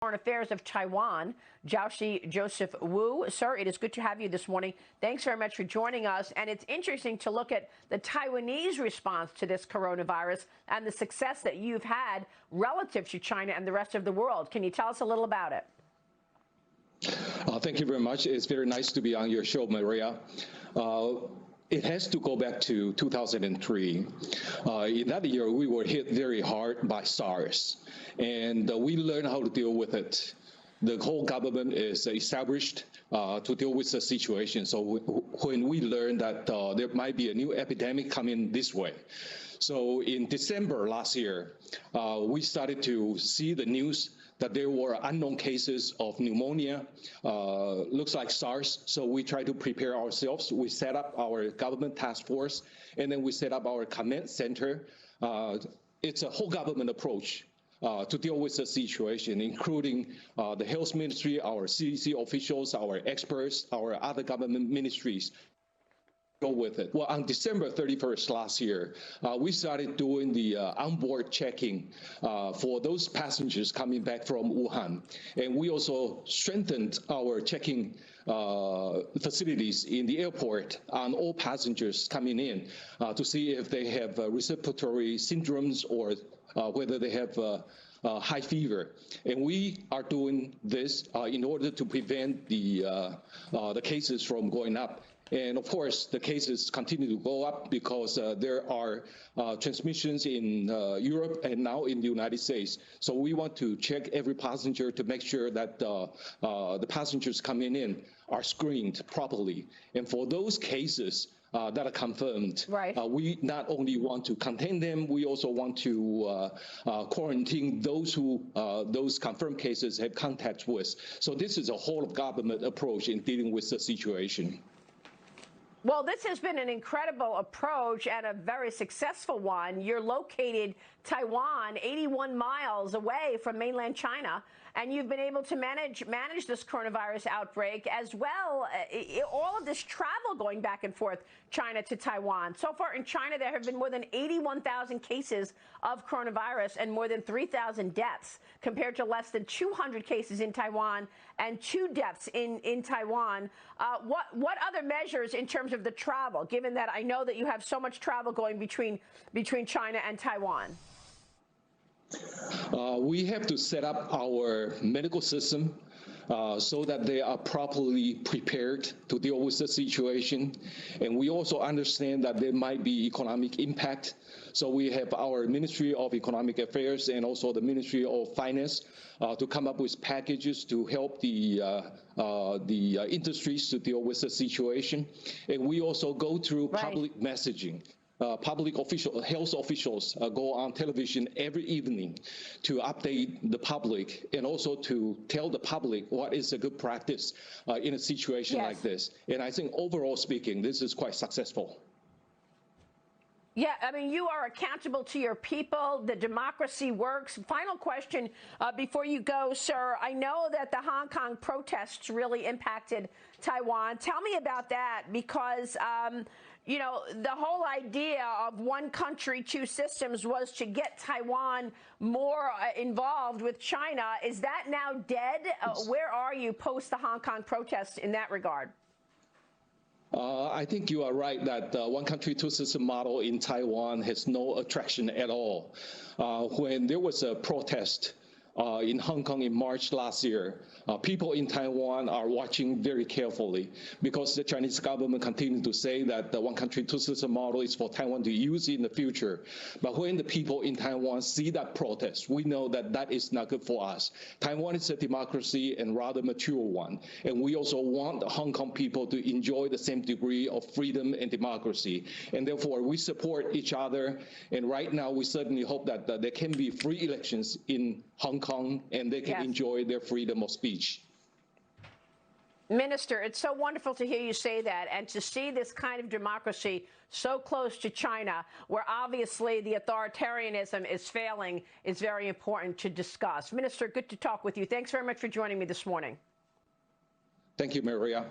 Foreign Affairs of Taiwan, Joseph Wu. Sir, it is good to have you this morning. Thanks very much for joining us. And it's interesting to look at the Taiwanese response to this coronavirus and the success that you've had relative to China and the rest of the world. Can you tell us a little about it? Thank you very much. It's very nice to be on your show, Maria. It has to go back to 2003. In that year, we were hit very hard by SARS, and we learned how to deal with it. The whole government is established to deal with the situation. So when we learned that there might be a new epidemic coming this way, so in December last year, we started to see the news that there were unknown cases of pneumonia, looks like SARS. So we try to prepare ourselves. We set up our government task force, and then we set up our command center. It's a whole government approach to deal with the situation, including the health ministry, our CDC officials, our experts, our other government ministries. Go with it. Well, on December 31st last year, we started doing the onboard checking for those passengers coming back from Wuhan. And we also strengthened our checking facilities in the airport on all passengers coming in to see if they have respiratory syndromes or whether they have high fever. And we are doing this in order to prevent the cases from going up. And of course, the cases continue to go up because there are transmissions in Europe and now in the United States. So we want to check every passenger to make sure that the passengers coming in are screened properly. And for those cases that are confirmed, right, we not only want to contain them, we also want to quarantine those who those confirmed cases have contact with. So this is a whole of government approach in dealing with the situation. Well, this has been an incredible approach and a very successful one. You're located Taiwan, 81 miles away from mainland China, and you've been able to manage this coronavirus outbreak as well. All of this travel going back and forth, China to Taiwan. So far in China, there have been more than 81,000 cases of coronavirus and more than 3,000 deaths, compared to less than 200 cases in Taiwan and 2 deaths in Taiwan. What other measures in terms of the travel, given that I know that you have so much travel going between China and Taiwan? We have to set up our medical system so that they are properly prepared to deal with the situation. And we also understand that there might be economic impact. So we have our Ministry of Economic Affairs and also the Ministry of Finance to come up with packages to help the industries to deal with the situation. And we also go through public messaging. Public health officials go on television every evening to update the public and also to tell the public what is a good practice in a situation like this. And I think overall speaking, this is quite successful. Yeah, I mean, you are accountable to your people. The democracy works. Final question before you go, sir. I know that the Hong Kong protests really impacted Taiwan. Tell me about that, because you know, the whole idea of one country, 2 systems was to get Taiwan more involved with China. Is that now dead? Where are you post the Hong Kong protests in that regard? I think you are right that one country, 2 system model in Taiwan has no attraction at all. When there was a protest in Hong Kong in March last year, people in Taiwan are watching very carefully because the Chinese government continued to say that the one country, 2 system model is for Taiwan to use in the future. But when the people in Taiwan see that protest, we know that that is not good for us. Taiwan is a democracy and rather mature one. And we also want the Hong Kong people to enjoy the same degree of freedom and democracy. And therefore, we support each other. And right now, we certainly hope that there can be free elections in Hong Kong and they can enjoy their freedom of speech. Minister, it's so wonderful to hear you say that, and to see this kind of democracy so close to China, where obviously the authoritarianism is failing, is very important to discuss. Minister, good to talk with you. Thanks very much for joining me this morning. Thank you, Maria.